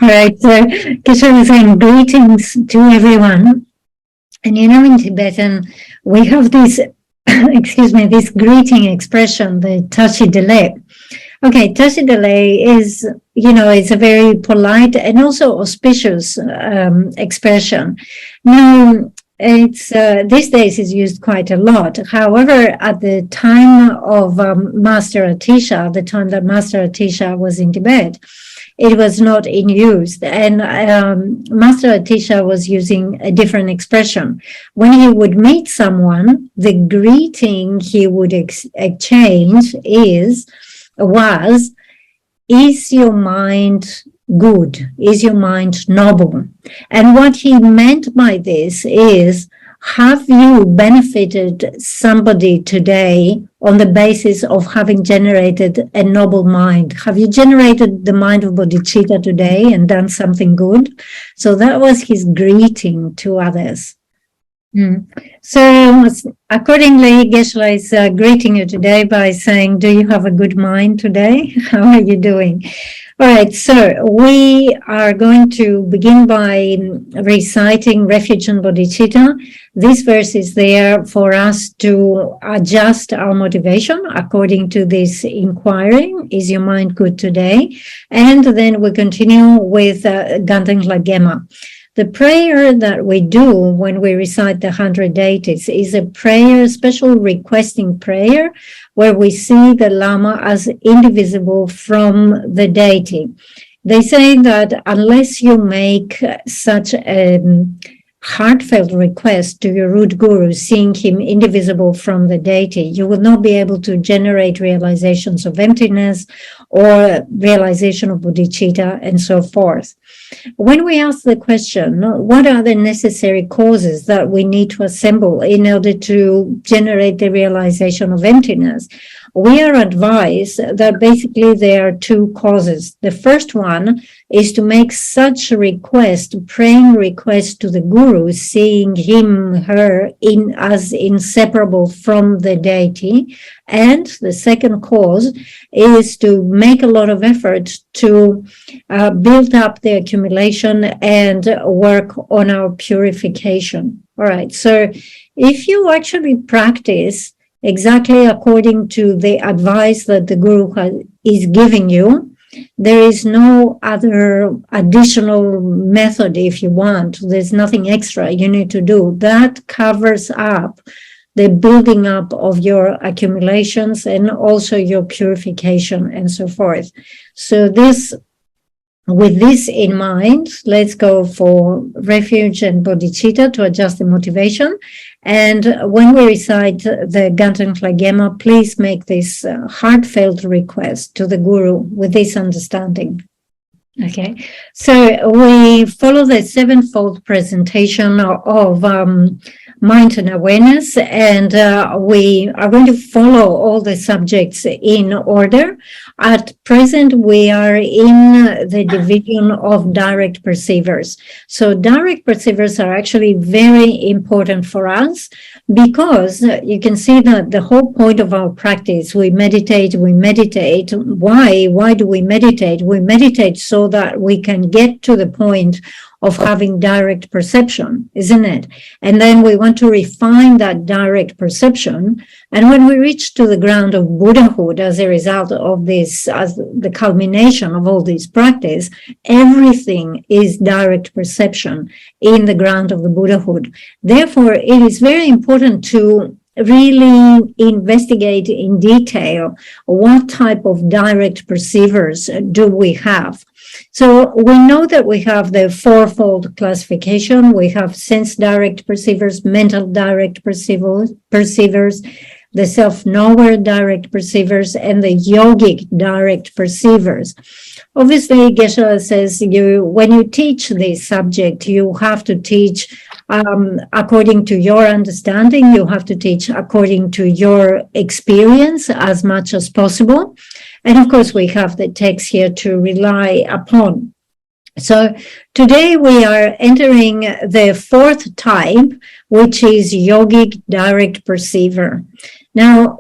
Right. So Geshe was saying greetings to everyone. And in Tibetan, we have this, excuse me, this greeting expression, the tashi delay. Okay, tashi delay is, it's a very polite and also auspicious expression. Now, it's these days is used quite a lot. However, at the time of Master Atisha, the time that Master Atisha was in Tibet, it was not in use. And Master Atisha was using a different expression. When he would meet someone, the greeting he would exchange was, is your mind good? Is your mind noble? And what he meant by this is, have you benefited somebody today on the basis of having generated a noble mind? Have you generated the mind of bodhicitta today and done something good? So that was his greeting to others. So accordingly, Geshe is greeting you today by saying, do you have a good mind today? How are you doing? All right, so we are going to begin by reciting Refuge and Bodhicitta. This verse is there for us to adjust our motivation according to this inquiry, is your mind good today? And then we continue with Gaden Lagema. The prayer that we do when we recite the 100 deities is a prayer, special requesting prayer, where we see the Lama as indivisible from the deity. They say that unless you make such a heartfelt request to your root guru, seeing him indivisible from the deity, you will not be able to generate realizations of emptiness or realization of bodhicitta and so forth. When we ask the question, what are the necessary causes that we need to assemble in order to generate the realization of emptiness? We are advised that basically there are two causes. The first one is to make such a request, praying request to the guru, seeing him, her as inseparable from the deity. And the second cause is to make a lot of effort to build up the accumulation and work on our purification. All right. So if you actually practice exactly according to the advice that the guru is giving you, there is no other additional method if you want. There's nothing extra you need to do. That covers up the building up of your accumulations and also your purification and so forth. So with this in mind, let's go for Refuge and Bodhicitta to adjust the motivation. And when we recite the Gaden Lagema, please make this heartfelt request to the Guru with this understanding. Okay, so we follow the sevenfold presentation of mind and awareness, and we are going to follow all the subjects in order. At present, we are in the division of direct perceivers. So direct perceivers are actually very important for us because you can see that the whole point of our practice, we meditate. Why do we meditate? We meditate so that we can get to the point of having direct perception, isn't it? And then we want to refine that direct perception. And when we reach to the ground of Buddhahood as a result of this, as the culmination of all this practice, everything is direct perception in the ground of the Buddhahood. Therefore, it is very important to really investigate in detail what type of direct perceivers do we have. So we know that we have the fourfold classification. We have sense direct perceivers, mental direct perceivers, the self-knower direct perceivers, and the yogic direct perceivers. Obviously, Geshe says when you teach this subject, you have to teach according to your understanding. You have to teach according to your experience as much as possible. And of course, we have the text here to rely upon. So today we are entering the fourth type, which is yogic direct perceiver. Now,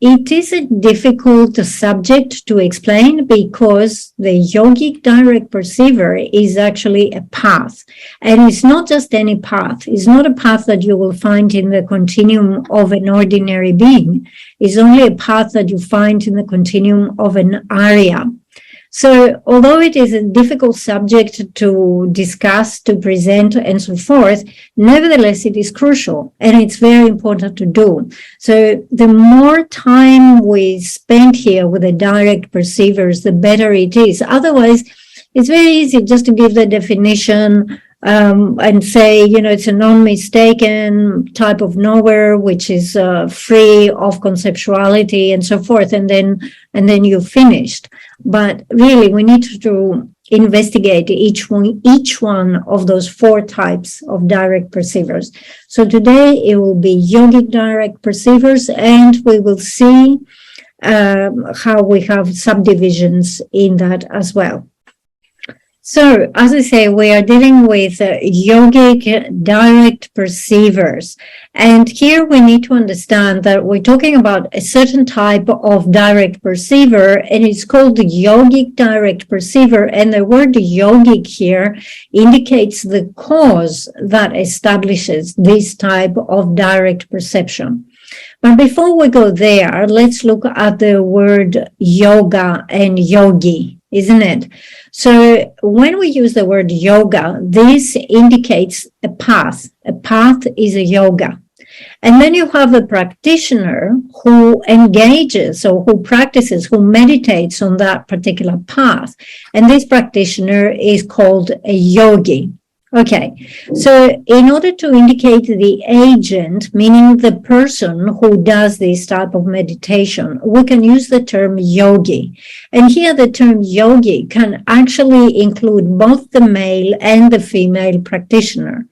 it is a difficult subject to explain because the yogic direct perceiver is actually a path. And it's not just any path. It's not a path that you will find in the continuum of an ordinary being. It's only a path that you find in the continuum of an Arya. So although it is a difficult subject to discuss, to present, and so forth, nevertheless, it is crucial and it's very important to do. So the more time we spend here with the direct perceivers, the better it is. Otherwise, it's very easy just to give the definition and say, it's a non-mistaken type of knower, which is free of conceptuality and so forth, and then you're finished. But really, we need to investigate each one of those 4 types of direct perceivers. So today it will be yogic direct perceivers, and we will see how we have subdivisions in that as well. So, as I say, we are dealing with yogic direct perceivers. And here we need to understand that we're talking about a certain type of direct perceiver, and it's called the yogic direct perceiver. And the word yogic here indicates the cause that establishes this type of direct perception. But before we go there, let's look at the word yoga and yogi, isn't it? So when we use the word yoga, this indicates a path. A path is a yoga. And then you have a practitioner who engages or who practices, who meditates on that particular path. And this practitioner is called a yogi. Okay, so in order to indicate the agent, meaning the person who does this type of meditation, we can use the term yogi. And here the term yogi can actually include both the male and the female practitioner.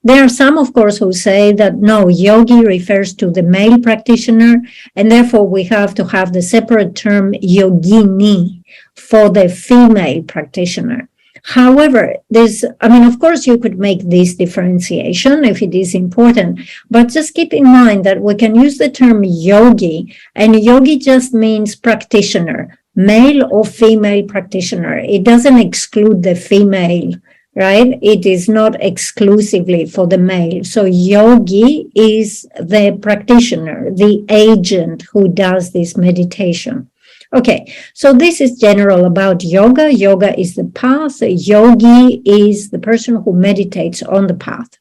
There are some, of course, who say that no, yogi refers to the male practitioner, and therefore we have to have the separate term yogini for the female practitioner. However, of course, you could make this differentiation if it is important, but just keep in mind that we can use the term yogi, and yogi just means practitioner, male or female practitioner. It doesn't exclude the female, right? It is not exclusively for the male. So yogi is the practitioner, the agent who does this meditation. Okay, so this is general about yoga. Yoga is the path. Yogi is the person who meditates on the path.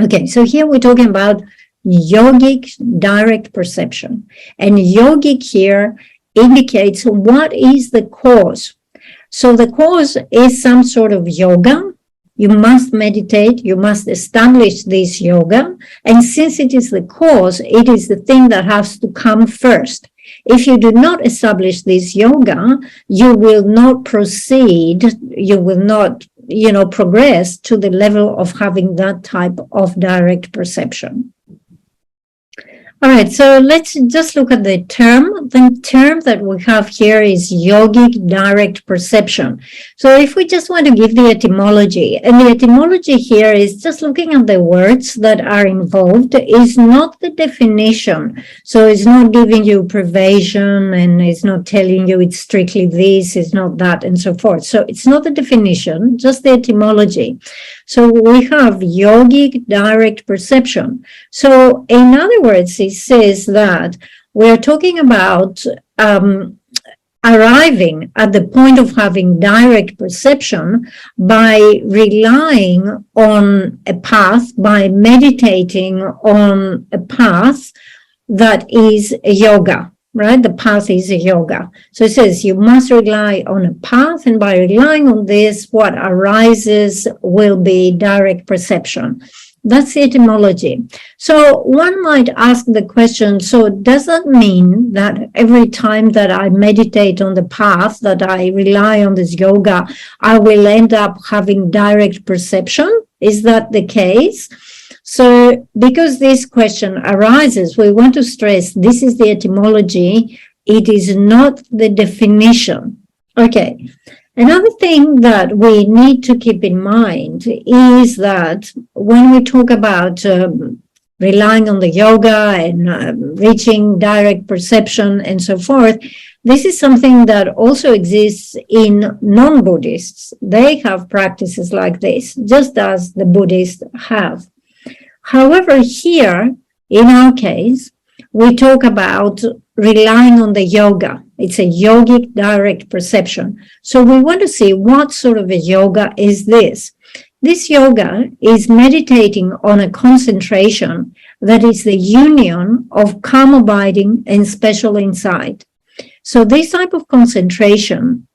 Okay, so here we're talking about yogic direct perception. And yogic here indicates what is the cause. So the cause is some sort of yoga. You must meditate, you must establish this yoga. And since it is the cause, it is the thing that has to come first. If you do not establish this yoga, you will not proceed, you will not, progress to the level of having that type of direct perception. All right, so let's just look at the term. The term that we have here is yogic direct perception. So if we just want to give the etymology, and the etymology here is just looking at the words that are involved, is not the definition. So it's not giving you privation, and it's not telling you it's strictly this, it's not that, and so forth. So it's not the definition, just the etymology. So we have yogic direct perception. So in other words, it says that we're talking about arriving at the point of having direct perception by relying on a path, by meditating on a path that is a yoga. Right? The path is a yoga. So it says you must rely on a path, and by relying on this, what arises will be direct perception. That's the etymology. So one might ask the question, so does that mean that every time that I meditate on the path, that I rely on this yoga, I will end up having direct perception? Is that the case? So because this question arises, we want to stress this is the etymology. It is not the definition. Okay. Another thing that we need to keep in mind is that when we talk about relying on the yoga and reaching direct perception and so forth, this is something that also exists in non-Buddhists. They have practices like this, just as the Buddhists have. However, here, in our case, we talk about relying on the yoga. It's a yogic direct perception. So we want to see what sort of a yoga is this. This yoga is meditating on a concentration that is the union of calm abiding and special insight. So this type of concentration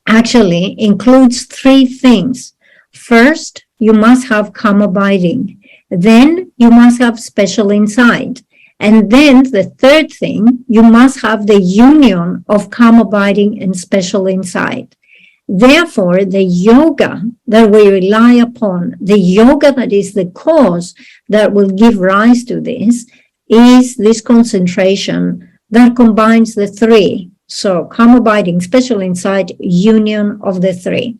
actually includes three things. First, you must have calm abiding. Then you must have special insight. And then the third thing, you must have the union of calm abiding and special insight. Therefore, the yoga that we rely upon, the yoga that is the cause that will give rise to this, is this concentration that combines the three. So calm abiding, special insight, union of the three.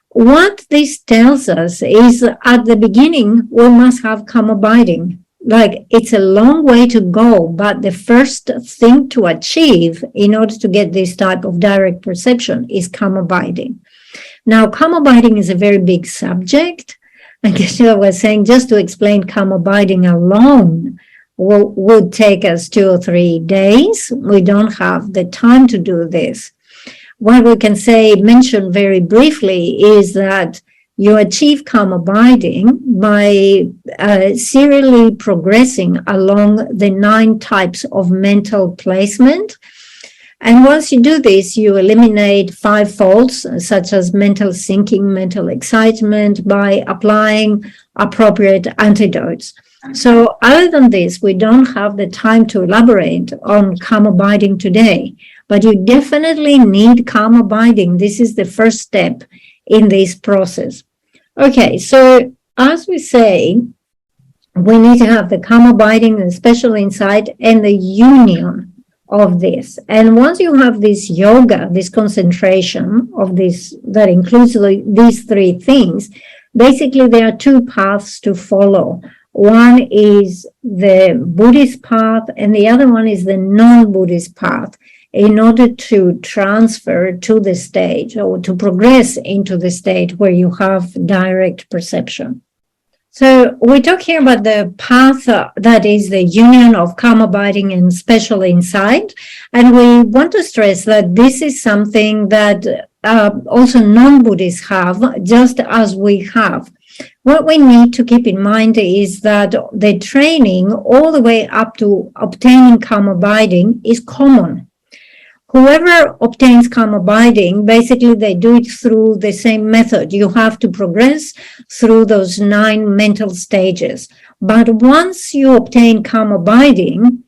What this tells us is at the beginning, we must have calm abiding. Like, it's a long way to go, but the first thing to achieve in order to get this type of direct perception is calm abiding. Now, calm abiding is a very big subject. I guess I was saying just to explain calm abiding alone would take us 2 or 3 days. We don't have the time to do this. What we can mention very briefly is that you achieve calm abiding by serially progressing along the 9 types of mental placement. And once you do this, you eliminate 5 faults, such as mental sinking, mental excitement, by applying appropriate antidotes. So other than this, we don't have the time to elaborate on calm abiding today, but you definitely need calm abiding. This is the first step in this process. Okay, so as we say, we need to have the calm abiding and special insight and the union of this. And once you have this yoga, this concentration of this, that includes these 3 things, basically there are 2 paths to follow. One is the Buddhist path and the other one is the non-Buddhist path, in order to transfer to the stage or to progress into the state where you have direct perception. So we talk here about the path that is the union of calm abiding and special insight. And we want to stress that this is something that also non-Buddhists have, just as we have. What we need to keep in mind is that the training all the way up to obtaining calm abiding is common. Whoever obtains calm abiding, basically they do it through the same method. You have to progress through those 9 mental stages. But once you obtain calm abiding,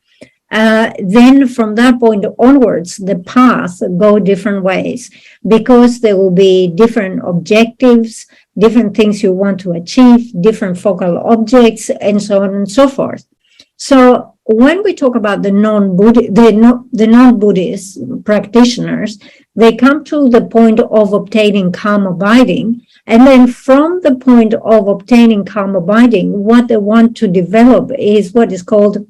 then from that point onwards, the path go different ways, because there will be different objectives, different things you want to achieve, different focal objects, and so on and so forth. So when we talk about the non-Buddhist practitioners, they come to the point of obtaining calm abiding, and then from the point of obtaining calm abiding, what they want to develop is what is called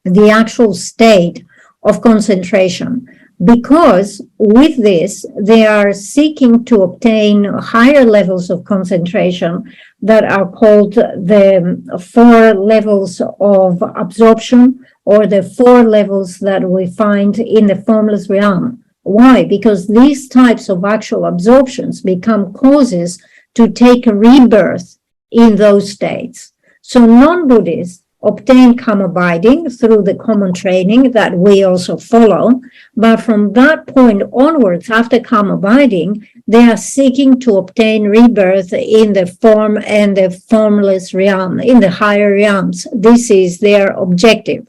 the actual state of concentration. Because with this, they are seeking to obtain higher levels of concentration that are called the 4 levels of absorption, or the 4 levels that we find in the formless realm. Why? Because these types of actual absorptions become causes to take a rebirth in those states. So non-Buddhists obtain calm abiding through the common training that we also follow. But from that point onwards, after calm abiding, they are seeking to obtain rebirth in the form and the formless realm, in the higher realms. This is their objective.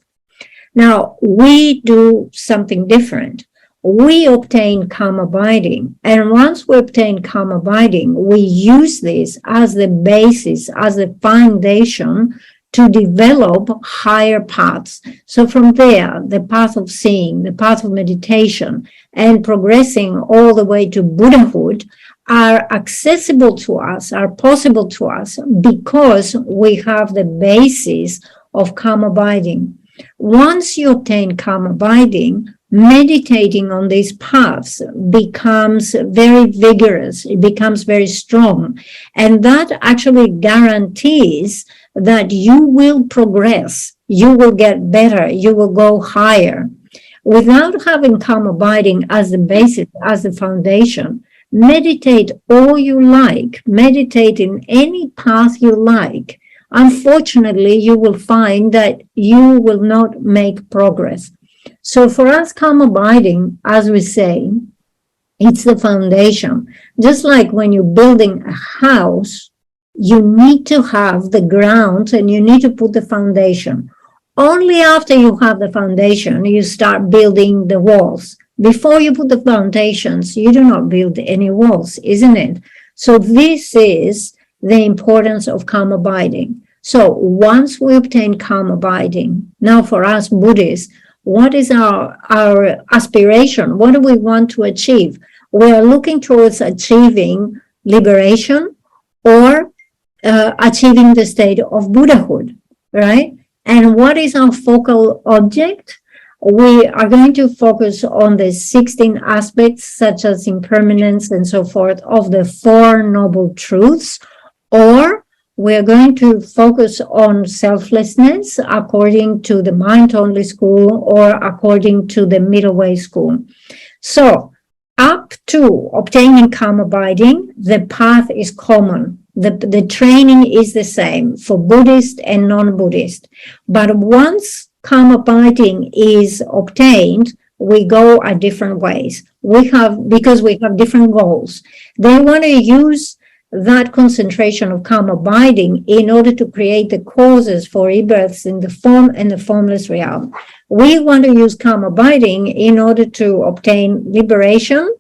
Now, we do something different. We obtain calm abiding. And once we obtain calm abiding, we use this as the basis, as the foundation to develop higher paths. So from there, the path of seeing, the path of meditation, and progressing all the way to Buddhahood are accessible to us, are possible to us, because we have the basis of calm abiding. Once you obtain calm abiding, meditating on these paths becomes very vigorous, it becomes very strong, and that actually guarantees that you will progress, you will get better, you will go higher. Without having calm abiding as the basis, as the foundation, meditate all you like, meditate in any path you like. Unfortunately, you will find that you will not make progress. So for us, calm abiding, as we say, it's the foundation. Just like when you're building a house, you need to have the ground and you need to put the foundation. Only after you have the foundation, you start building the walls. Before you put the foundations, you do not build any walls, isn't it? So this is the importance of calm abiding. So once we obtain calm abiding, now for us Buddhists, what is our aspiration? What do we want to achieve? We are looking towards achieving liberation or achieving the state of Buddhahood, right? And what is our focal object? We are going to focus on the 16 aspects, such as impermanence and so forth, of the Four Noble Truths, or we're going to focus on selflessness according to the mind-only school or according to the middle way school. So up to obtaining calm abiding, the path is common. The training is the same for Buddhist and non-Buddhist. But once calm abiding is obtained, we go at different ways. Because we have different goals. They want to use that concentration of calm abiding in order to create the causes for rebirths in the form and the formless realm. We want to use calm abiding in order to obtain liberation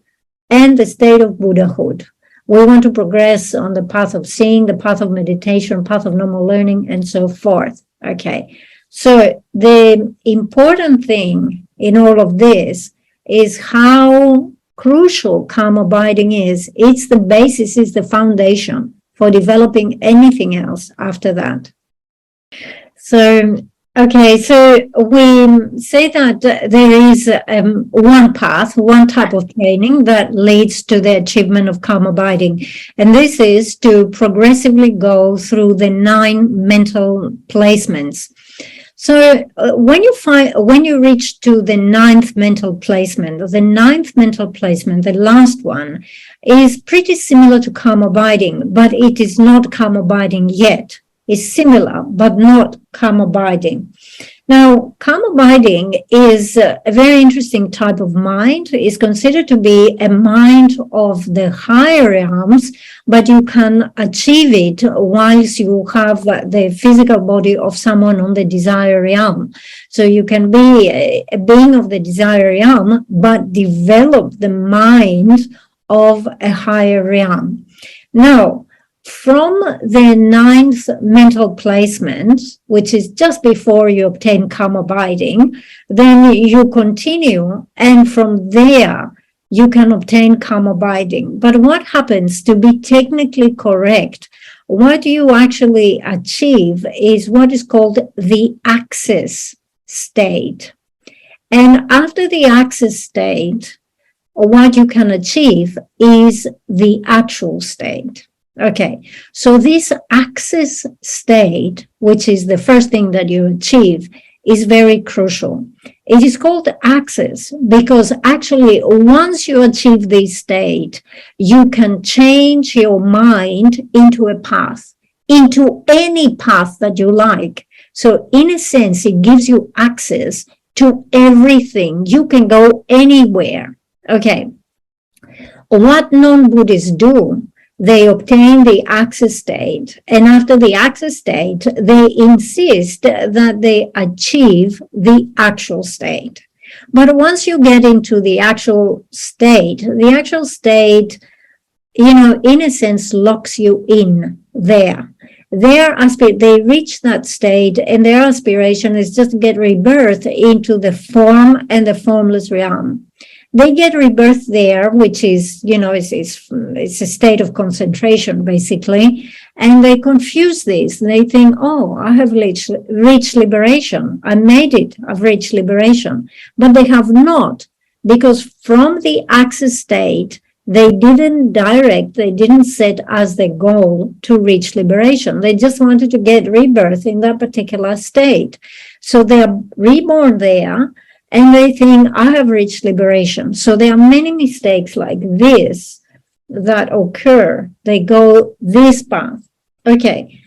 and the state of Buddhahood. We want to progress on the path of seeing, the path of meditation, path of normal learning, and so forth. Okay. So the important thing in all of this is how crucial calm abiding is. It's the basis, it's the foundation for developing anything else after that. So, okay, so we say that there is one path, one type of training that leads to the achievement of calm abiding. And this is to progressively go through the 9 mental placements. So when you reach to the 9th mental placement, the last one, is pretty similar to calm abiding, but it is not calm abiding yet. It's similar, but not calm abiding. Now, calm abiding is a very interesting type of mind. It's considered to be a mind of the higher realms, but you can achieve it whilst you have the physical body of someone on the desire realm. So you can be a being of the desire realm, but develop the mind of a higher realm. Now, from the 9th mental placement, which is just before you obtain calm abiding, then you continue, and from there you can obtain calm abiding. But what happens, to be technically correct, what you actually achieve is what is called the access state. And after the access state, what you can achieve is the actual state. Okay, so this access state, which is the first thing that you achieve, is very crucial. It is called access because actually once you achieve this state, you can change your mind into a path, into any path that you like. So in a sense, it gives you access to everything. You can go anywhere. Okay, what non-Buddhists do, they obtain the access state, and after the access state, they insist that they achieve the actual state. But once you get into the actual state, in a sense, locks you in there. they reach that state, and their aspiration is just to get rebirth into the form and the formless realm. They get rebirth there, which is, it's a state of concentration, basically. And they confuse this. They think, oh, I have reached liberation. I made it. I've reached liberation. But they have not, because from the access state, they didn't set as the goal to reach liberation. They just wanted to get rebirth in that particular state. So they are reborn there, and they think, I have reached liberation. So there are many mistakes like this that occur. They go this path. Okay.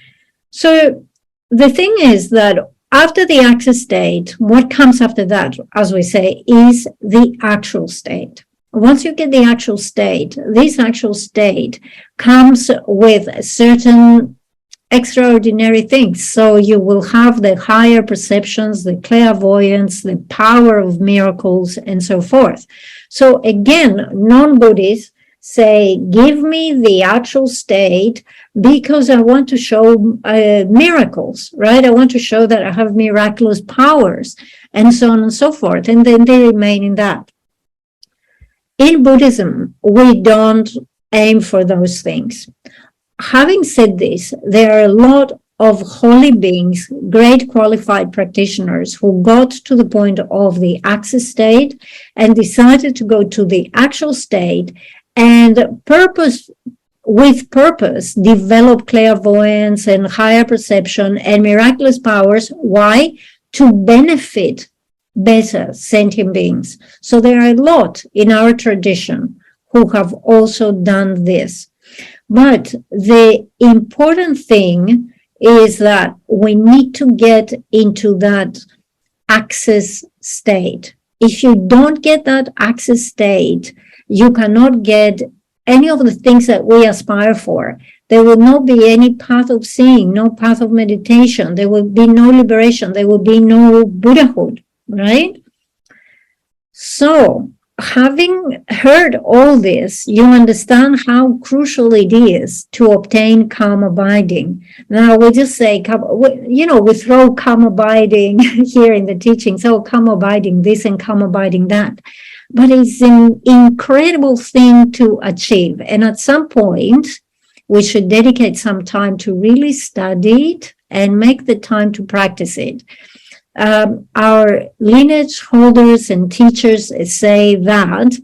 So the thing is that after the access state, what comes after that, as we say, is the actual state. Once you get the actual state, this actual state comes with certain extraordinary things. So you will have the higher perceptions, the clairvoyance, the power of miracles, and so forth. So again, non-Buddhists say, give me the actual state because I want to show miracles, right? I want to show that I have miraculous powers, and so on and so forth. And then they remain in that. In Buddhism, we don't aim for those things. Having said this, there are a lot of holy beings, great qualified practitioners who got to the point of the access state and decided to go to the actual state and with purpose develop clairvoyance and higher perception and miraculous powers. Why? To benefit better sentient beings. So there are a lot in our tradition who have also done this. But the important thing is that we need to get into that access state. If you don't get that access state, you cannot get any of the things that we aspire for. There will not be any path of seeing, no path of meditation. There will be no liberation. There will be no Buddhahood, right? So, having heard all this, you understand how crucial it is to obtain calm abiding. Now, we just say, we throw calm abiding here in the teachings, so calm abiding this and calm abiding that. But it's an incredible thing to achieve. And at some point, we should dedicate some time to really study it and make the time to practice it. Our lineage holders and teachers say that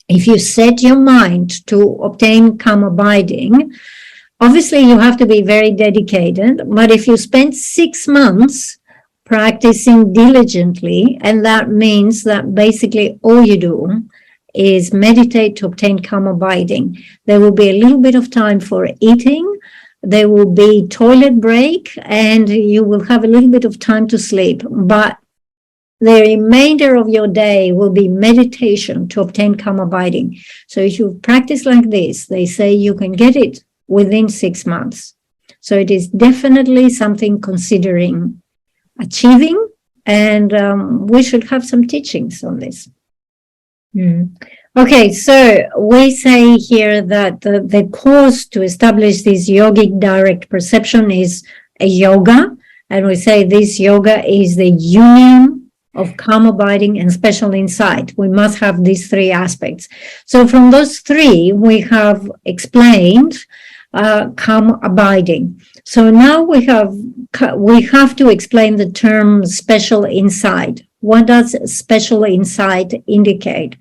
if you set your mind to obtain calm abiding, obviously you have to be very dedicated, but if you spend 6 months practicing diligently, and that means that basically all you do is meditate to obtain calm abiding. There will be a little bit of time for eating, there will be toilet break, and you will have a little bit of time to sleep. But the remainder of your day will be meditation to obtain calm abiding. So if you practice like this, they say you can get it within 6 months. So it is definitely something considering achieving, and we should have some teachings on this. Okay, so we say here that the cause to establish this yogic direct perception is a yoga, and we say this yoga is the union of calm abiding and special insight. We must have these 3 aspects. So from those 3, we have explained calm abiding. So now we have to explain the term special insight. What does special insight indicate?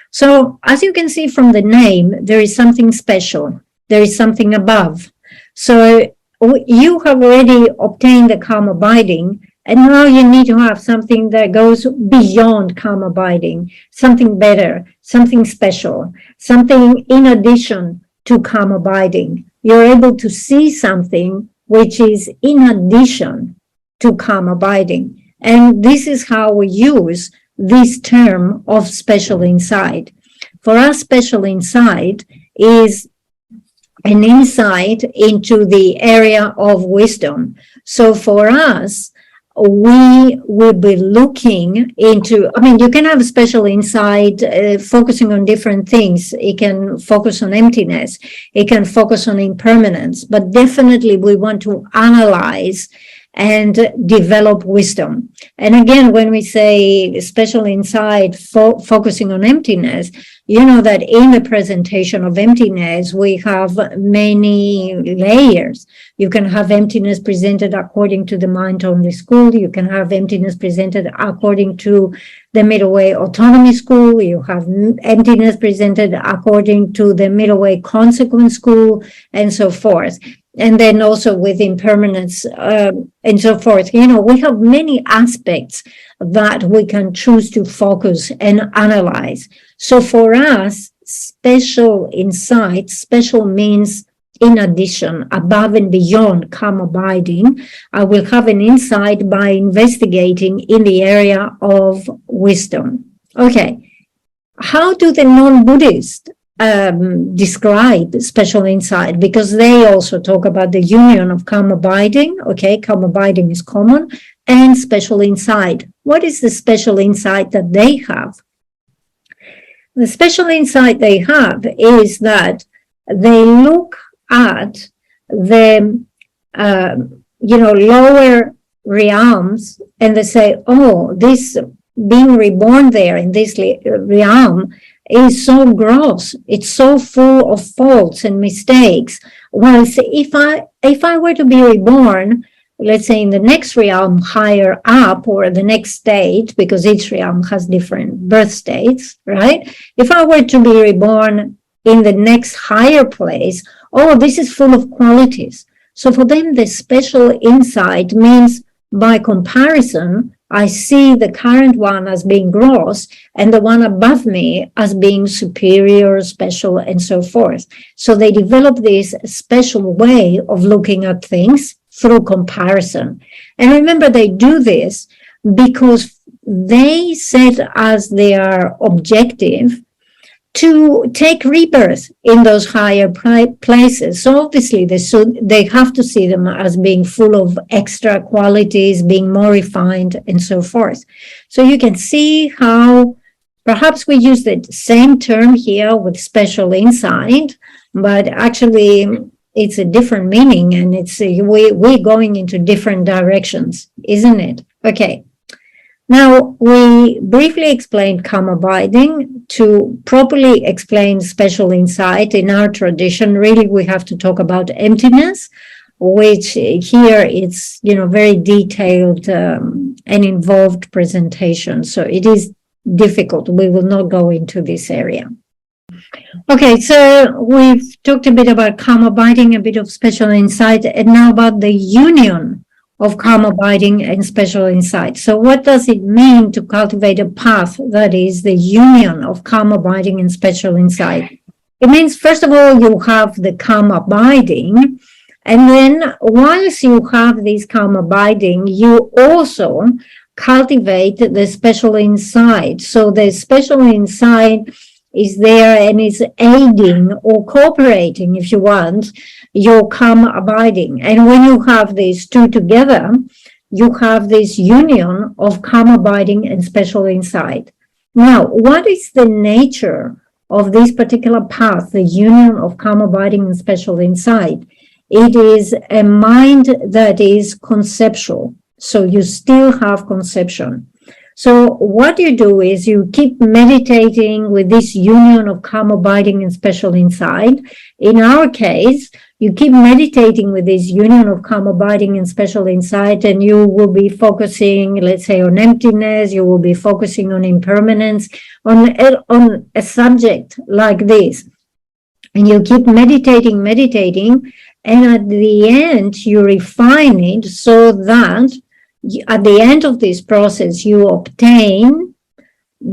So as you can see from the name, there is something special. There is something above. So you have already obtained the calm abiding, and now you need to have something that goes beyond calm abiding, something better, something special, something in addition to calm abiding. You're able to see something which is in addition to calm abiding. And this is how we use this term of special insight. For us, special insight is an insight into the area of wisdom. So for us, we will be looking into, I mean, you can have a special insight focusing on different things. It can focus on emptiness. It can focus on impermanence, but definitely we want to analyze and develop wisdom. And again, when we say special insight focusing on emptiness, you know that in the presentation of emptiness, we have many layers. You can have emptiness presented according to the mind-only school. You can have emptiness presented according to the middle way autonomy school. You have emptiness presented according to the middle way consequence school, and so forth. And then also with impermanence and so forth. You know, we have many aspects that we can choose to focus and analyze. So for us, special insight, special means in addition, above and beyond calm abiding. I will have an insight by investigating in the area of wisdom. Okay, how do the non-Buddhists describe special insight? Because they also talk about the union of calm abiding. Okay, calm abiding is common, and special insight. What is the special insight that they have? The special insight they have is that they look at the lower realms, and they say, oh, this being reborn there in this realm is so gross, it's so full of faults and mistakes. Well, if I were to be reborn, let's say in the next realm higher up, or the next state, because each realm has different birth states, right? If I were to be reborn in the next higher place, oh, this is full of qualities. So for them, the special insight means, by comparison, I see the current one as being gross and the one above me as being superior, special, and so forth. So they develop this special way of looking at things through comparison. And remember, they do this because they set as their objective to take rebirth in those higher places. So obviously they have to see them as being full of extra qualities, being more refined, and so forth. So you can see how perhaps we use the same term here with special insight, but actually it's a different meaning, and it's we're going into different directions, isn't it? Okay. Now, we briefly explained calm abiding. To properly explain special insight in our tradition, really we have to talk about emptiness, which here it's, very detailed and involved presentation. So it is difficult. We will not go into this area. Okay, so we've talked a bit about calm abiding, a bit of special insight, and now about the union of calm abiding and special insight. So what does it mean to cultivate a path that is the union of calm abiding and special insight? It means, first of all, you have the calm abiding, and then once you have this calm abiding, you also cultivate the special insight. So the special insight is there and is aiding or cooperating, if you want, your calm abiding. And when you have these two together, you have this union of calm abiding and special insight. Now, what is the nature of this particular path, the union of calm abiding and special insight? It is a mind that is conceptual. So you still have conception. So what you do is you keep meditating with this union of calm abiding and special insight. In our case, you keep meditating with this union of calm abiding and special insight, and you will be focusing, let's say, on emptiness. You will be focusing on impermanence, on a subject like this. And you keep meditating, and at the end, you refine it so that at the end of this process, you obtain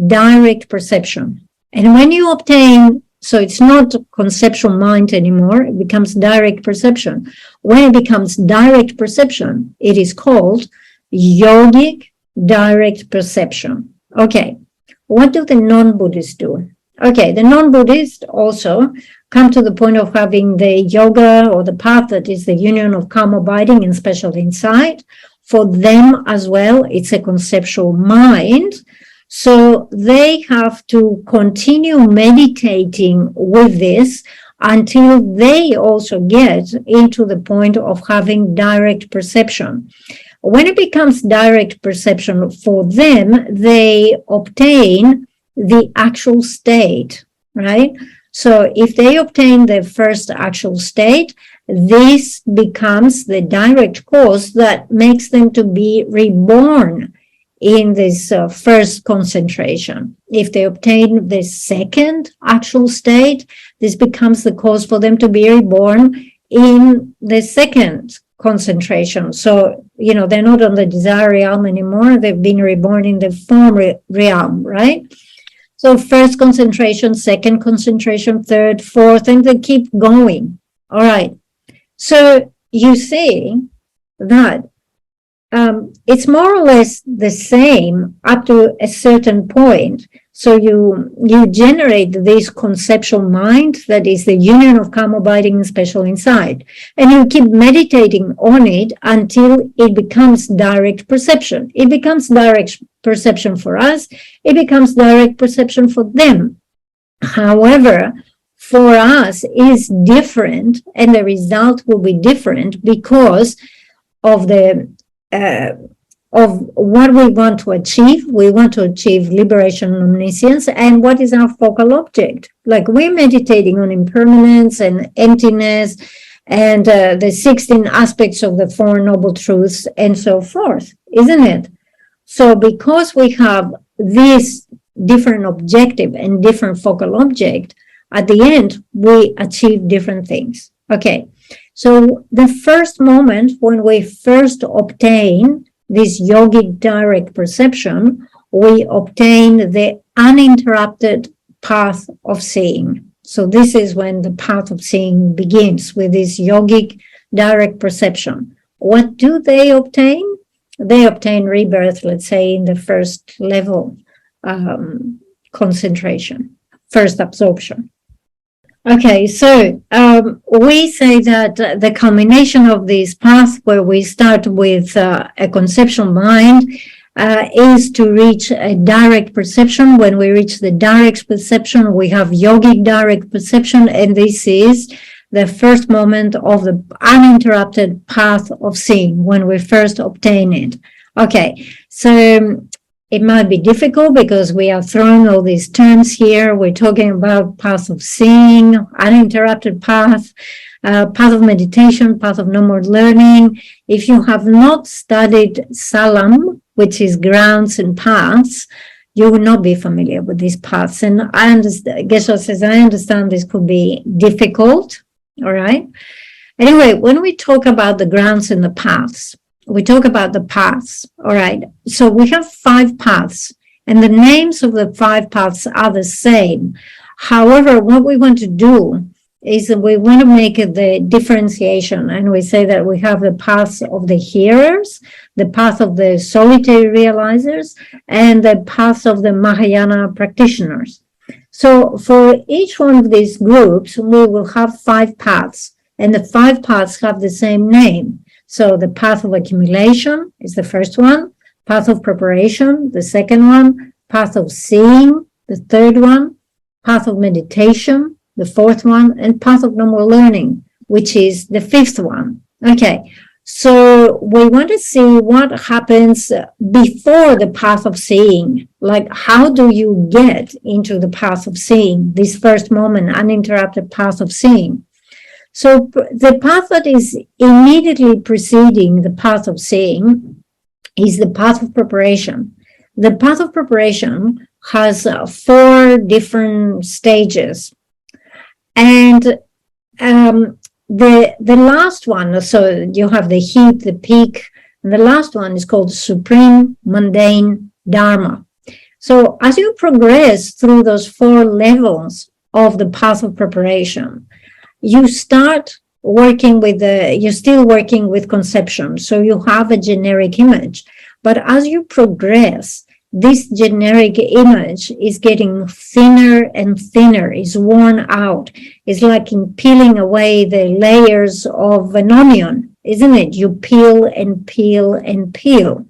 direct perception. And when you obtain, so it's not conceptual mind anymore, it becomes direct perception. When it becomes direct perception, it is called yogic direct perception. Okay, what do the non-Buddhists do? Okay, the non-Buddhists also come to the point of having the yoga or the path that is the union of calm abiding and special insight. for them as well. It's a conceptual mind. So they have to continue meditating with this until they also get into the point of having direct perception. When it becomes direct perception for them, they obtain the actual state, right? So if they obtain the first actual state, this becomes the direct cause that makes them to be reborn in this first concentration. If they obtain the second actual state, this becomes the cause for them to be reborn in the second concentration. So, they're not on the desire realm anymore. They've been reborn in the form realm, right? So first concentration, second concentration, third, fourth, and they keep going. All right. So you see that it's more or less the same up to a certain point. So you generate this conceptual mind that is the union of calm, abiding, and special insight. And you keep meditating on it until it becomes direct perception. It becomes direct perception for us. It becomes direct perception for them. However, for us is different, and the result will be different because of the of what we want to achieve. We want to achieve liberation and omniscience, and what is our focal object. Like we're meditating on impermanence and emptiness and the 16 aspects of the Four Noble Truths and so forth, isn't it? So because we have this different objective and different focal object, at the end, we achieve different things. Okay, so the first moment when we first obtain this yogic direct perception, we obtain the uninterrupted path of seeing. So this is when the path of seeing begins, with this yogic direct perception. What do they obtain? They obtain rebirth, let's say, in the first level concentration, first absorption. Okay, so we say that the culmination of this path, where we start with a conceptual mind, is to reach a direct perception. When we reach the direct perception, we have yogic direct perception, and this is the first moment of the uninterrupted path of seeing, when we first obtain it. Okay, so it might be difficult because we are throwing all these terms here. We're talking about path of seeing, uninterrupted path, path of meditation, path of no more learning. If you have not studied Salam, which is grounds and paths, you will not be familiar with these paths. And I understand, Geshe says, I understand this could be difficult. All right. Anyway, when we talk about the grounds and the paths, we talk about the paths. All right. So we have 5 paths, and the names of the 5 paths are the same. However, what we want to do is that we want to make the differentiation, and we say that we have the paths of the hearers, the path of the solitary realizers, and the paths of the Mahayana practitioners. So for each one of these groups, we will have 5 paths, and the 5 paths have the same name. So the path of accumulation is the first one, path of preparation, the second one, path of seeing, the third one, path of meditation, the fourth one, and path of no more learning, which is the 5th one. Okay, so we want to see what happens before the path of seeing. Like, how do you get into the path of seeing, this first moment, uninterrupted path of seeing? So the path that is immediately preceding the path of seeing is the path of preparation. The path of preparation has 4 different stages. And the last one, so you have the heat, the peak, and the last one is called supreme mundane dharma. So as you progress through those 4 levels of the path of preparation, you start working with you're still working with conception. So you have a generic image, but as you progress, this generic image is getting thinner and thinner, is worn out. It's like in peeling away the layers of an onion. isn't it? You peel and peel and peel.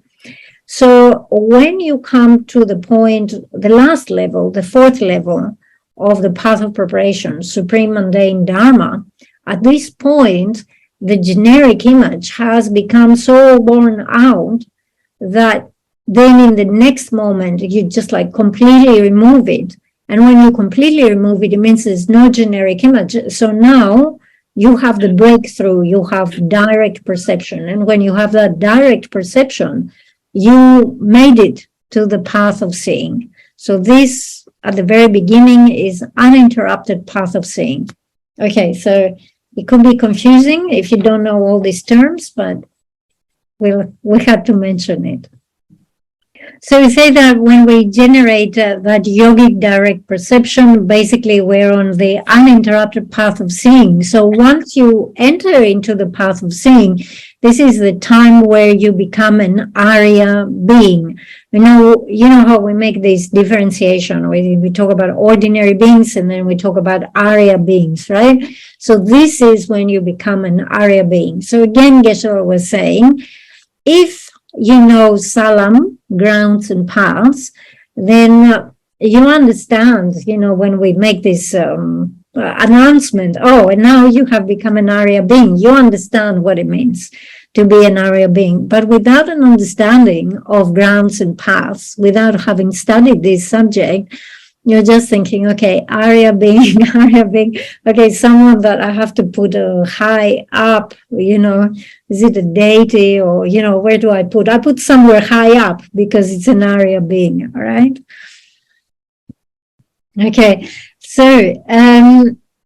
So when you come to the point, the last level, the fourth level of the path of preparation, supreme mundane dharma, at this point, the generic image has become so worn out that then in the next moment, you just like completely remove it. And when you completely remove it, it means there's no generic image. So now you have the breakthrough, you have direct perception. And when you have that direct perception, you made it to the path of seeing. So this, at the very beginning, is uninterrupted path of seeing. Okay, so it could be confusing if you don't know all these terms, but we had to mention it. So we say that when we generate that yogic direct perception, basically we're on the uninterrupted path of seeing. So once you enter into the path of seeing, this is the time where you become an Arya being. You know how we make this differentiation. We talk about ordinary beings and then we talk about Arya beings, right? So this is when you become an Arya being. So again, Geshe was saying, if you know Salam, grounds and paths, then you understand, when we make this announcement, and now you have become an Arya being, you understand what it means to be an Arya being. But without an understanding of grounds and paths, without having studied this subject, you're just thinking, okay, Arya being, okay, someone that I have to put high up, is it a deity or, where do I put? I put somewhere high up because it's an Arya being, all right? Okay, so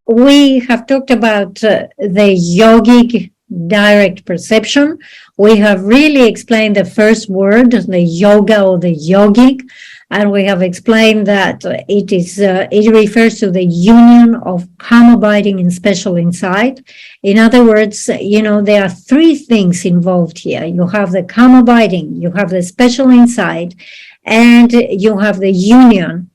we have talked about the yogic direct perception. We have really explained the first word, the yoga or the yogic. And we have explained that it refers to the union of calm abiding and special insight. In other words, there are three things involved here. You have the calm abiding, you have the special insight, and you have the union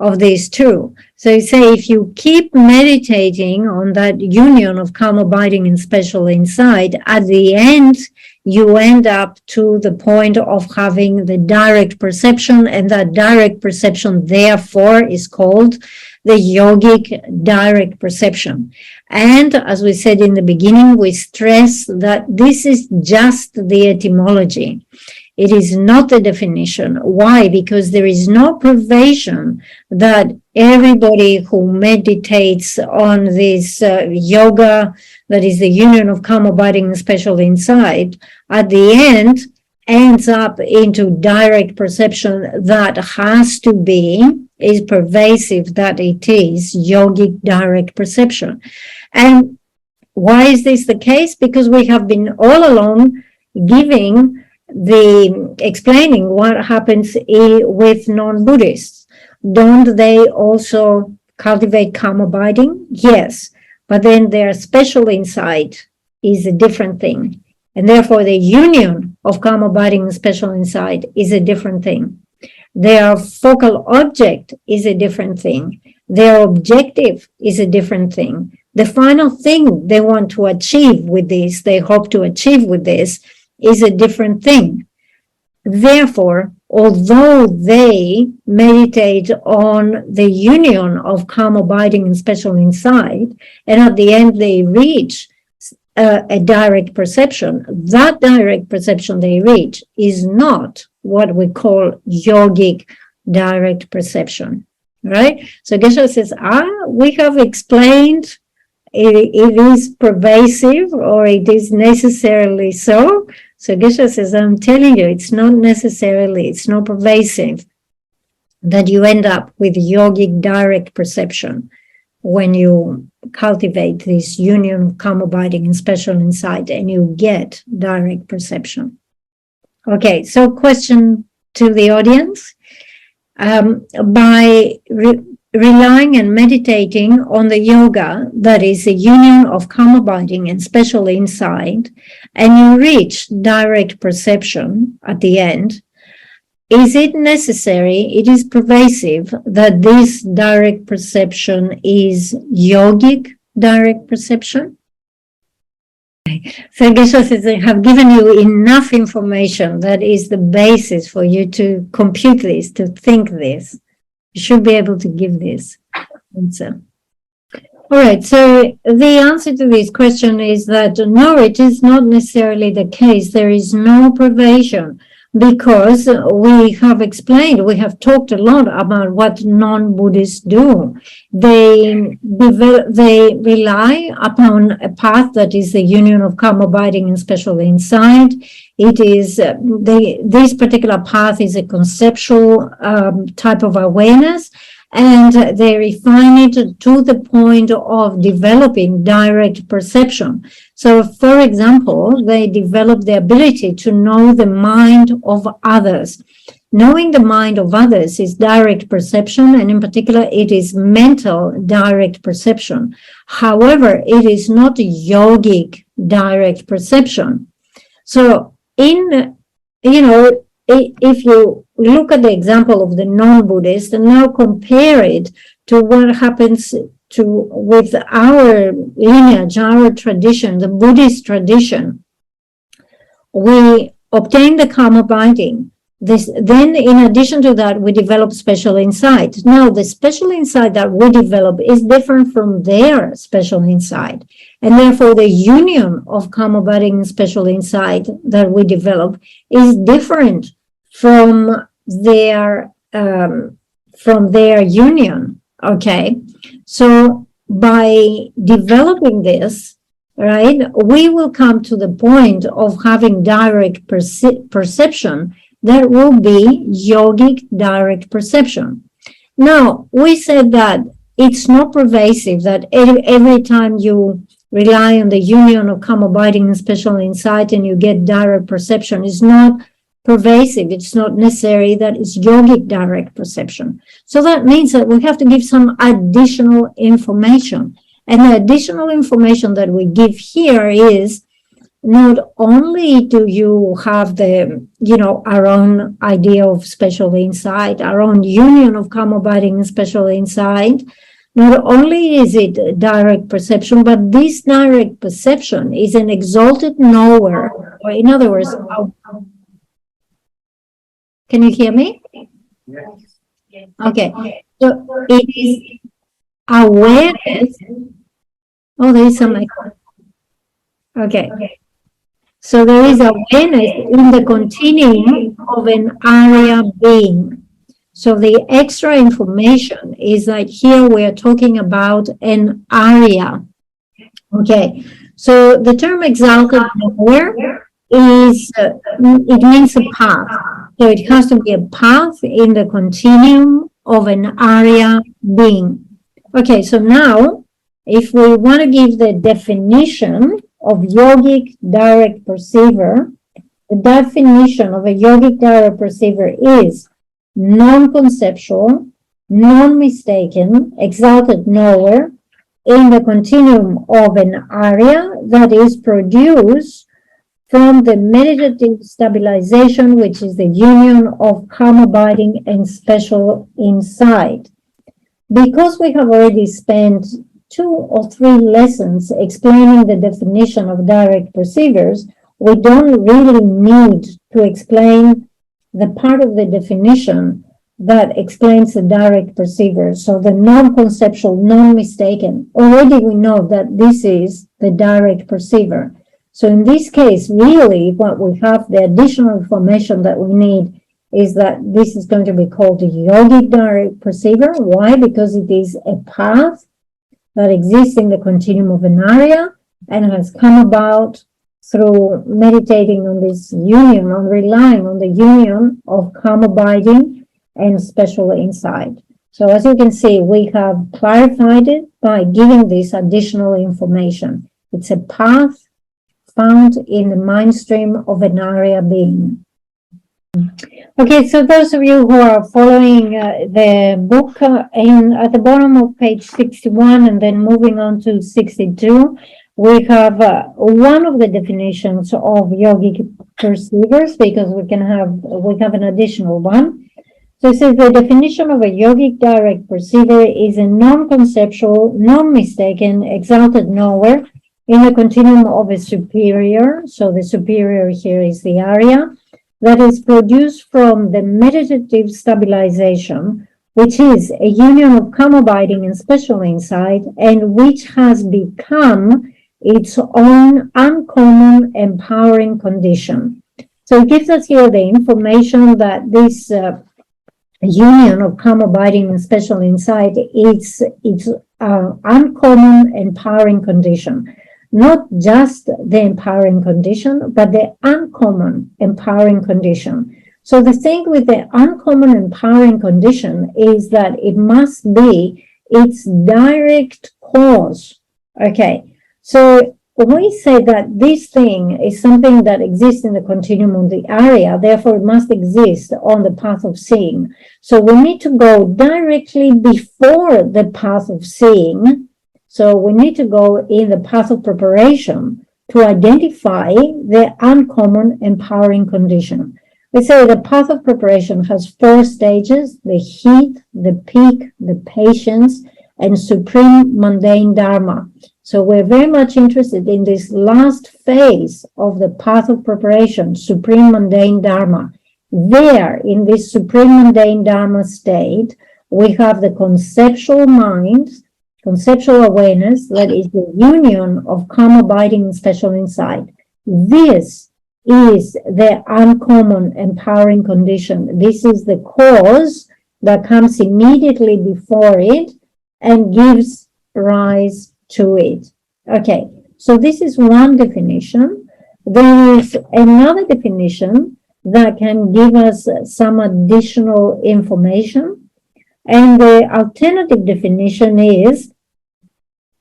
of these two. So you say if you keep meditating on that union of calm abiding and special insight, at the end, you end up to the point of having the direct perception, and that direct perception, therefore, is called the yogic direct perception. And as we said in the beginning, we stress that this is just the etymology. It is not the definition. Why? Because there is no provision that everybody who meditates on this yoga, that is the union of calm abiding and special insight, at the end ends up into direct perception that has to be, is pervasive, that it is yogic direct perception. And why is this the case? Because we have been all along explaining what happens with non-Buddhists. Don't they also cultivate calm abiding? Yes, but then their special insight is a different thing. And therefore, the union of calm abiding and special insight is a different thing. Their focal object is a different thing. Their objective is a different thing. The final thing they want to achieve with this, they hope to achieve with this, is a different thing. Therefore, although they meditate on the union of calm abiding and special insight, and at the end they reach a direct perception, that direct perception they reach is not what we call yogic direct perception, right? So Geshe says, we have explained it is pervasive or it is necessarily so. So Geshe says, I'm telling you, it's not necessarily, it's not pervasive that you end up with yogic direct perception when you cultivate this union of calm abiding and special insight and you get direct perception. Okay, so question to the audience. By relying and meditating on the yoga, that is the union of calm abiding and special insight, and you reach direct perception at the end, is it necessary, it is pervasive, that this direct perception is yogic direct perception? So Geshe says they have given you enough information that is the basis for you to compute this, to think this. You should be able to give this answer. All right, so the answer to this question is that no, it is not necessarily the case. There is no privation, because we have explained, we have talked a lot about what non-Buddhists do. They rely upon a path that is the union of calm abiding and special insight. It is this particular path is a conceptual type of awareness, and they refine it to the point of developing direct perception. So, for example, they develop the ability to know the mind of others. Knowing the mind of others is direct perception, and in particular, it is mental direct perception. However, it is not yogic direct perception. So, if you look at the example of the non-Buddhist and now compare it to what happens with our lineage, our tradition, the Buddhist tradition, we obtain the calm abiding. Then, in addition to that, we develop special insight. Now, the special insight that we develop is different from their special insight. And therefore, the union of calm abiding and special insight that we develop is different from their union. Okay, so by developing this, right, we will come to the point of having direct perception that will be yogic direct perception. Now, we said that it's not pervasive, that every time you rely on the union of calm abiding and special insight and you get direct perception, is not pervasive. It's not necessary that it's yogic direct perception. So that means that we have to give some additional information. And the additional information that we give here is not only do you have our own idea of special insight, our own union of calm abiding and special insight, not only is it direct perception, but this direct perception is an exalted knower, or in other words, can you hear me? Yes. Okay. So it is awareness. Oh, there is some echo. Okay. So there is awareness in the continuum of an area being. So the extra information is that here we are talking about an area. Okay. So the term exalted knower is, it means a path. So it has to be a path in the continuum of an area being. Okay, so now, if we want to give the definition of yogic direct perceiver, the definition of a yogic direct perceiver is non-conceptual, non-mistaken, exalted knower in the continuum of an area that is produced from the meditative stabilization, which is the union of calm abiding and special insight. Because we have already spent 2 or 3 lessons explaining the definition of direct perceivers, we don't really need to explain the part of the definition that explains the direct perceiver. So the non-conceptual, non-mistaken, already we know that this is the direct perceiver. So in this case, really what we have, the additional information that we need is that this is going to be called the yogic direct perceiver. Why? Because it is a path that exists in the continuum of an area and has come about through meditating on this union, on relying on the union of calm abiding and special insight. So as you can see, we have clarified it by giving this additional information. It's a path found in the mind stream of an area being. Okay, so those of you who are following the book at the bottom of page 61 and then moving on to 62, we have one of the definitions of yogic perceivers, because we have an additional one. So it says the definition of a yogic direct perceiver is a non-conceptual, non-mistaken, exalted knower in the continuum of a superior. So the superior here is the area that is produced from the meditative stabilization, which is a union of calm abiding and special insight, and which has become its own uncommon empowering condition. So it gives us here the information that this union of calm abiding and special insight is its uncommon empowering condition. Not just the empowering condition, but the uncommon empowering condition. So the thing with the uncommon empowering condition is that it must be its direct cause. Okay, so when we say that this thing is something that exists in the continuum of the area, therefore it must exist on the path of seeing. So we need to go directly before the path of seeing. So we need to go in the path of preparation to identify the uncommon empowering condition. We say the path of preparation has 4 stages: the heat, the peak, the patience, and supreme mundane dharma. So we're very much interested in this last phase of the path of preparation, supreme mundane dharma. There, in this supreme mundane dharma state, we have the conceptual mind, conceptual awareness, that is the union of calm abiding and special insight. This is the uncommon empowering condition. This is the cause that comes immediately before it and gives rise to it. Okay, so this is one definition. There is another definition that can give us some additional information. And the alternative definition is,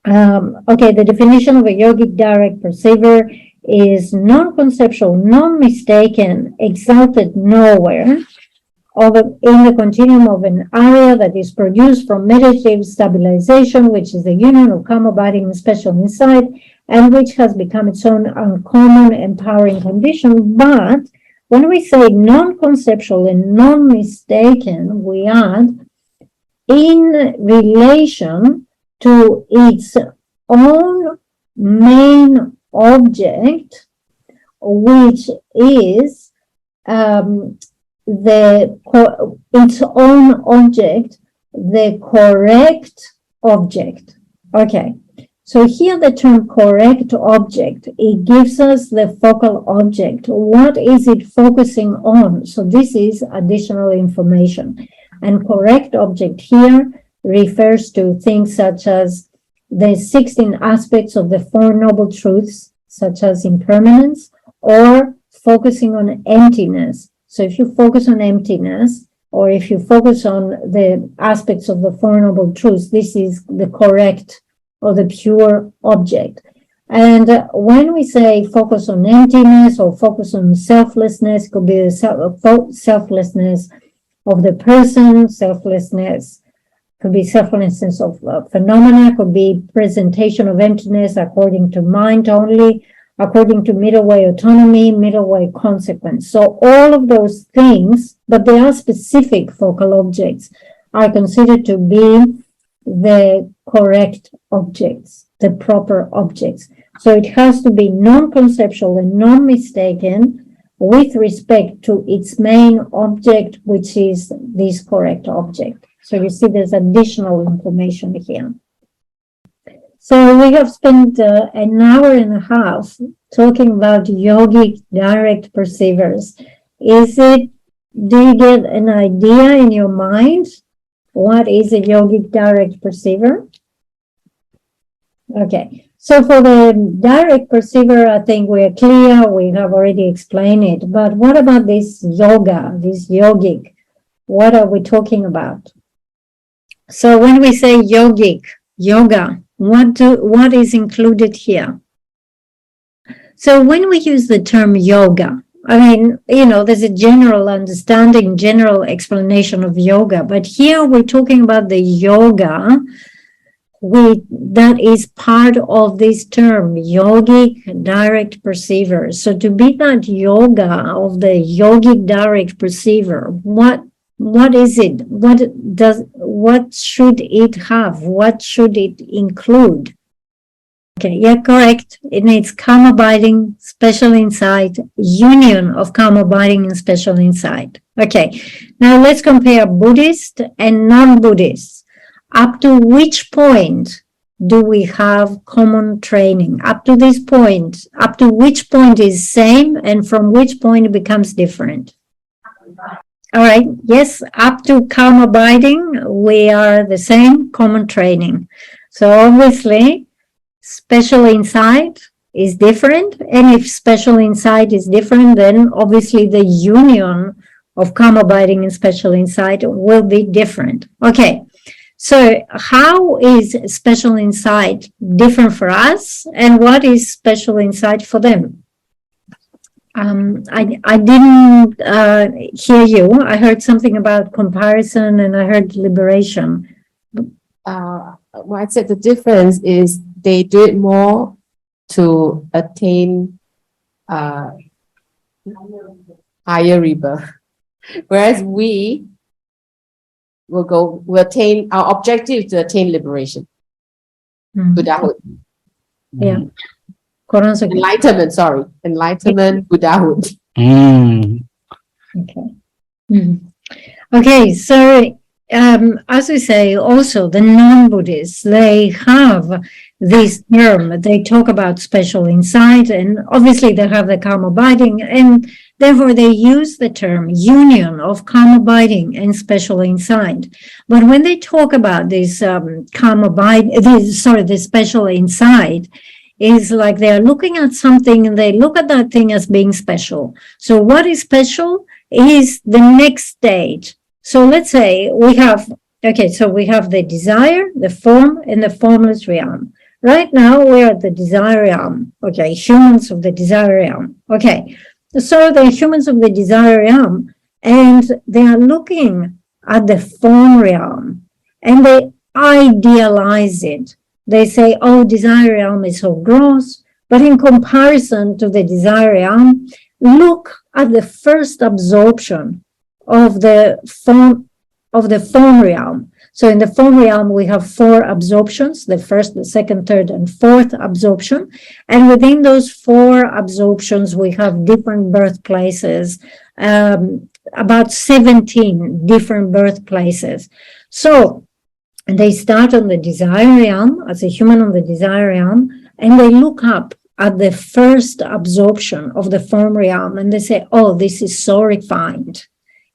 the definition of a yogic direct perceiver is non-conceptual, non-mistaken, exalted nowhere, in the continuum of an area that is produced from meditative stabilization, which is the union of calm abiding and special insight, and which has become its own uncommon empowering condition. But when we say non-conceptual and non-mistaken, we add in relation to its own main object, which is its own object, the correct object. Okay, so here the term correct object, it gives us the focal object. What is it focusing on? So this is additional information. And correct object here refers to things such as the 16 aspects of the Four Noble Truths, such as impermanence, or focusing on emptiness. So if you focus on emptiness, or if you focus on the aspects of the Four Noble Truths, this is the correct or the pure object. And when we say focus on emptiness or focus on selflessness, could be the selflessness of the person, selflessness, could be selflessness of phenomena, could be presentation of emptiness according to mind only, according to middle way autonomy, middle way consequence. So all of those things, but they are specific focal objects, are considered to be the correct objects, the proper objects. So it has to be non-conceptual and non-mistaken with respect to its main object, which is this correct object. So you see there's additional information here. So we have spent an hour and a half talking about yogic direct perceivers. Do you get an idea in your mind? What is a yogic direct perceiver? Okay, so for the direct perceiver, I think we're clear. We have already explained it. But what about this yoga, this yogic? What are we talking about? So when we say yogic, yoga, what is included here? So when we use the term yoga, I mean, there's a general understanding, general explanation of yoga, but here we're talking about the yoga that is part of this term, yogic direct perceiver. So to be that yoga of the yogic direct perceiver, what is it? What should it have? What should it include? Okay, yeah, correct. It needs calm abiding, special insight, union of calm abiding and special insight. Okay, now let's compare Buddhist and non-Buddhist. Up to which point do we have common training? Up to this point, up to which point is same and from which point it becomes different? All right, yes, up to calm abiding, we are the same, common training. So obviously, special insight is different. And if special insight is different, then obviously the union of calm abiding and special insight will be different. Okay. So how is special insight different for us, and what is special insight for them? I didn't hear you. I heard something about comparison and I heard liberation. Well, I said the difference is they do it more to attain higher rebirth, whereas we will attain, our objective is to attain liberation, Buddhahood. Yeah. Enlightenment, Buddhahood. Okay. Okay, so as we say, also the non-Buddhists, they have this term, they talk about special insight, and obviously they have the calm abiding, and therefore they use the term union of calm abiding and special insight. But when they talk about this calm abiding, the special insight, is like they're looking at something and they look at that thing as being special. So what is special is the next stage. So let's say we have the desire, the form, and the formless realm. Right now we're at the desire realm. Okay, humans of the desire realm. Okay, so the humans of the desire realm, and they are looking at the form realm and they idealize it. They say, oh, desire realm is so gross, but in comparison to the desire realm, look at the first absorption of the form realm. So in the form realm, we have 4 absorptions, the first, the second, third, and fourth absorption. And within those 4 absorptions, we have different birthplaces, about 17 different birthplaces. So they start on the desire realm, as a human on the desire realm, and they look up at the first absorption of the form realm, and they say, oh, this is so refined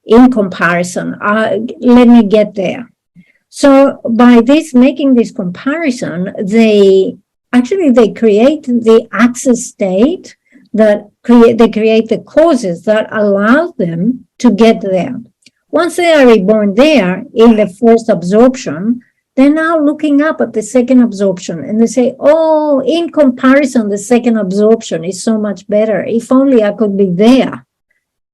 in comparison. Let me get there. So by making this comparison, they create the access state they create the causes that allow them to get there. Once they are reborn there in the first absorption, they're now looking up at the second absorption and they say, oh, in comparison, the second absorption is so much better. If only I could be there.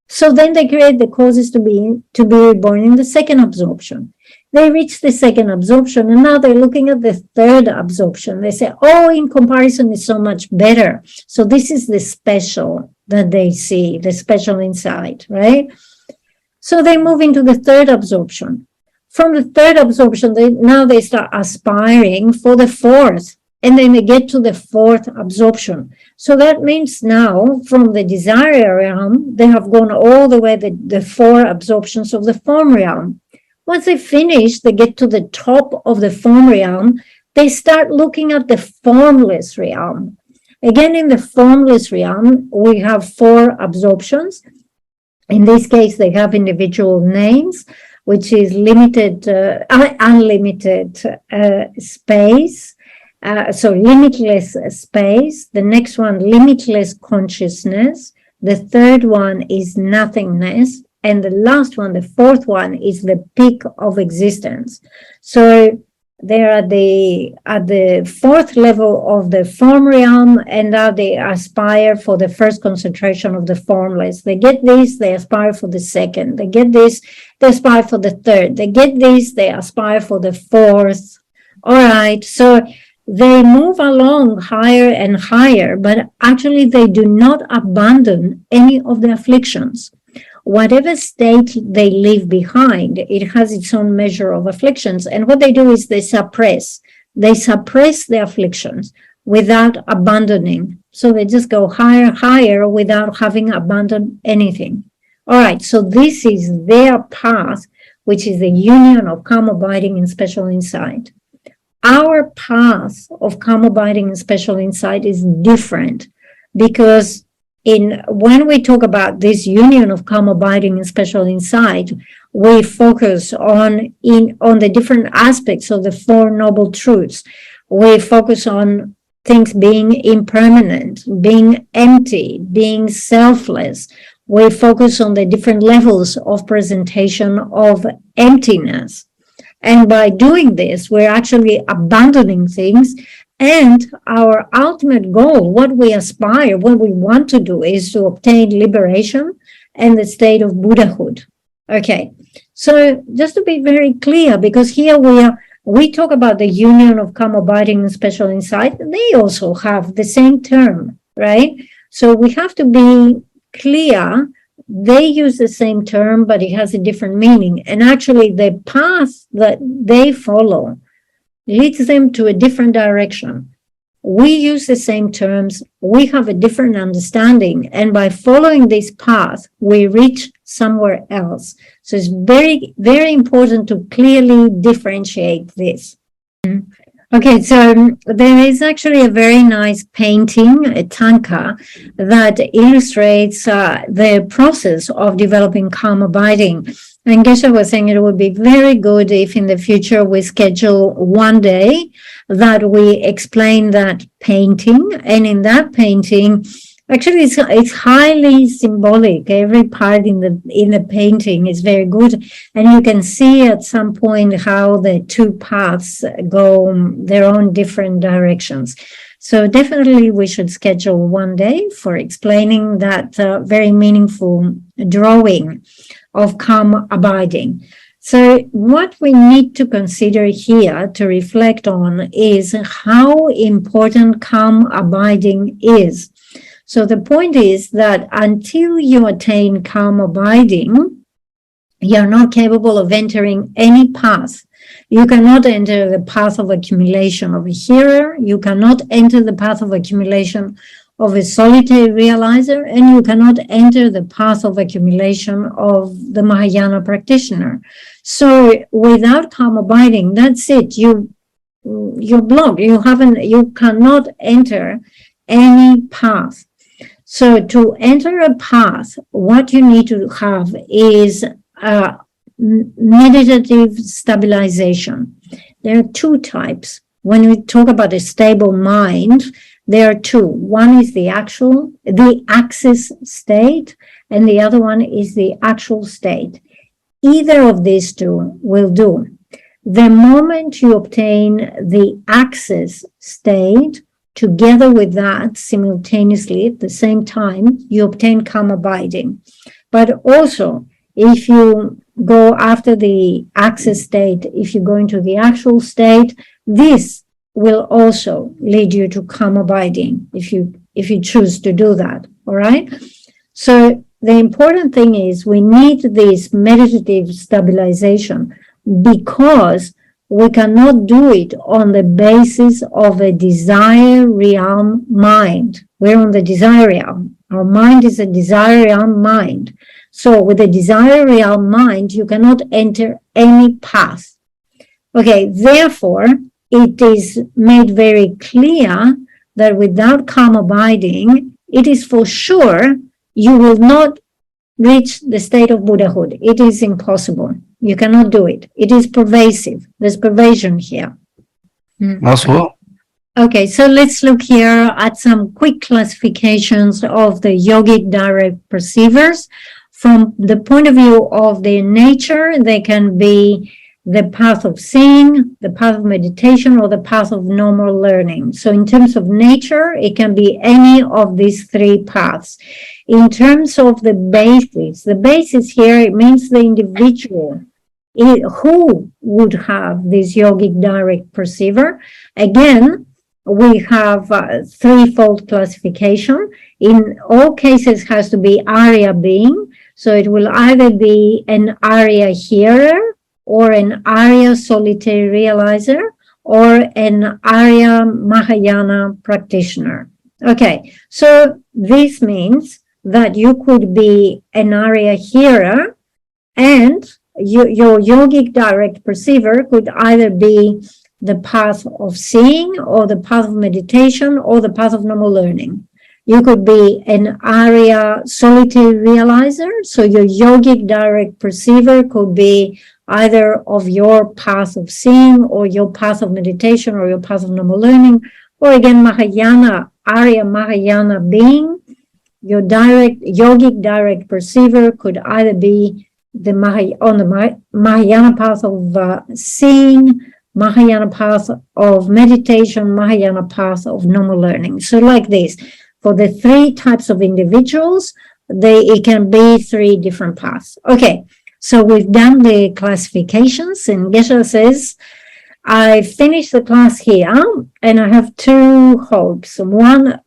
So then they create the causes to be reborn in the second absorption. They reach the second absorption and now they're looking at the third absorption. They say, oh, in comparison, it's so much better. So this is the special that they see, the special insight, right? So they move into the third absorption. From the third absorption, they start aspiring for the fourth, and then they get to the fourth absorption. So that means now, from the desire realm, they have gone all the way the 4 absorptions of the form realm. Once they finish, they get to the top of the form realm, they start looking at the formless realm. Again, in the formless realm, we have 4 absorptions. In this case, they have individual names, which is unlimited space. So limitless space. The next one, limitless consciousness. The third one is nothingness. And the last one, the fourth one, is the peak of existence. So they're at the 4th level of the form realm, and now they aspire for the first concentration of the formless. They get this, they aspire for the second. They get this, they aspire for the third. They get this, they aspire for the fourth. All right, so they move along higher and higher, but actually they do not abandon any of the afflictions. Whatever state they leave behind, it has its own measure of afflictions. And what they do is they suppress the afflictions. without abandoning. So they just go higher, higher without having abandoned anything. All right, so this is their path, which is the union of calm abiding and special insight. Our path of calm abiding and special insight is different, because when we talk about this union of calm abiding and special insight, we focus on the different aspects of the Four Noble Truths. We focus on things being impermanent, being empty, being selfless. We focus on the different levels of presentation of emptiness. And by doing this, we're actually abandoning things. And our ultimate goal, what we aspire, what we want to do, is to obtain liberation and the state of Buddhahood. Okay, so just to be very clear, because here we talk about the union of calm abiding and special insight, they also have the same term, right? So we have to be clear. They use the same term, but it has a different meaning. And actually, the path that they follow leads them to a different direction. We use the same terms, we have a different understanding, and by following this path, we reach somewhere else. So it's very, very important to clearly differentiate this. Okay, so there is actually a very nice painting, a tanka, that illustrates the process of developing calm abiding. And Geshe was saying it would be very good if in the future we schedule one day that we explain that painting. And in that painting, actually it's highly symbolic. Every part in the painting is very good. And you can see at some point how the two paths go their own different directions. So definitely we should schedule one day for explaining that very meaningful drawing of calm abiding. So what we need to consider here to reflect on is how important calm abiding is. So the point is that until you attain calm abiding, you're not capable of entering any path. You cannot enter the path of accumulation of a hearer. You cannot enter the path of accumulation of a solitary realizer, and you cannot enter the path of accumulation of the Mahayana practitioner. So without calm abiding, that's it. You're blocked. You cannot enter any path. So to enter a path, what you need to have is meditative stabilization. There are two types. When we talk about a stable mind, there are two. One is the access state, and the other one is the actual state. Either of these two will do. The moment you obtain the access state, together with that, simultaneously at the same time, you obtain calm abiding. But also, if you go after the access state, if you go into the actual state, this will also lead you to calm abiding if you choose to do that. All right. So the important thing is we need this meditative stabilization, because we cannot do it on the basis of a desire realm mind. We're on the desire realm. Our mind is a desire realm mind. So with a desire realm mind, you cannot enter any path. Okay, therefore, it is made very clear that without calm abiding, it is for sure you will not reach the state of Buddhahood. It is impossible. You cannot do it. It is pervasive. There's pervasion here. Also, Okay, so let's look here at some quick classifications of the yogic direct perceivers. From the point of view of their nature, they can be the path of seeing, the path of meditation, or the path of normal learning. So in terms of nature, it can be any of these three paths. In terms of the basis here, it means the individual who would have this yogic direct perceiver. Again, we have threefold classification. In all cases, has to be Arya being. So it will either be an Arya hearer, or an Arya solitary realizer, or an Arya Mahayana practitioner. Okay, so this means that you could be an Arya hearer, and your yogic direct perceiver could either be the path of seeing, or the path of meditation, or the path of normal learning. You could be an Arya solitary realizer, so your yogic direct perceiver could be either of your path of seeing, or your path of meditation, or your path of normal learning, or again Mahayana, Arya Mahayana being. Your yogic direct perceiver could either be on the Mahayana path of seeing, Mahayana path of meditation, Mahayana path of normal learning. So like this, for the three types of individuals, it can be three different paths. Okay, so we've done the classifications, and Geshe says, I finished the class here, and I have two hopes. One,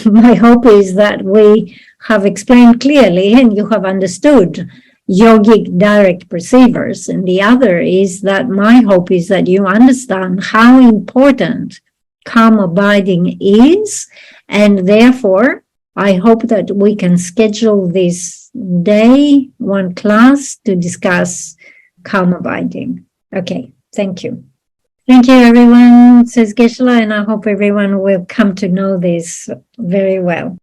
my hope is that we have explained clearly and you have understood yogic direct perceivers. And the other is that my hope is that you understand how important calm abiding is. And therefore, I hope that we can schedule this day, one class, to discuss calm abiding. Okay, thank you. Thank you, everyone, says Geshe, and I hope everyone will come to know this very well.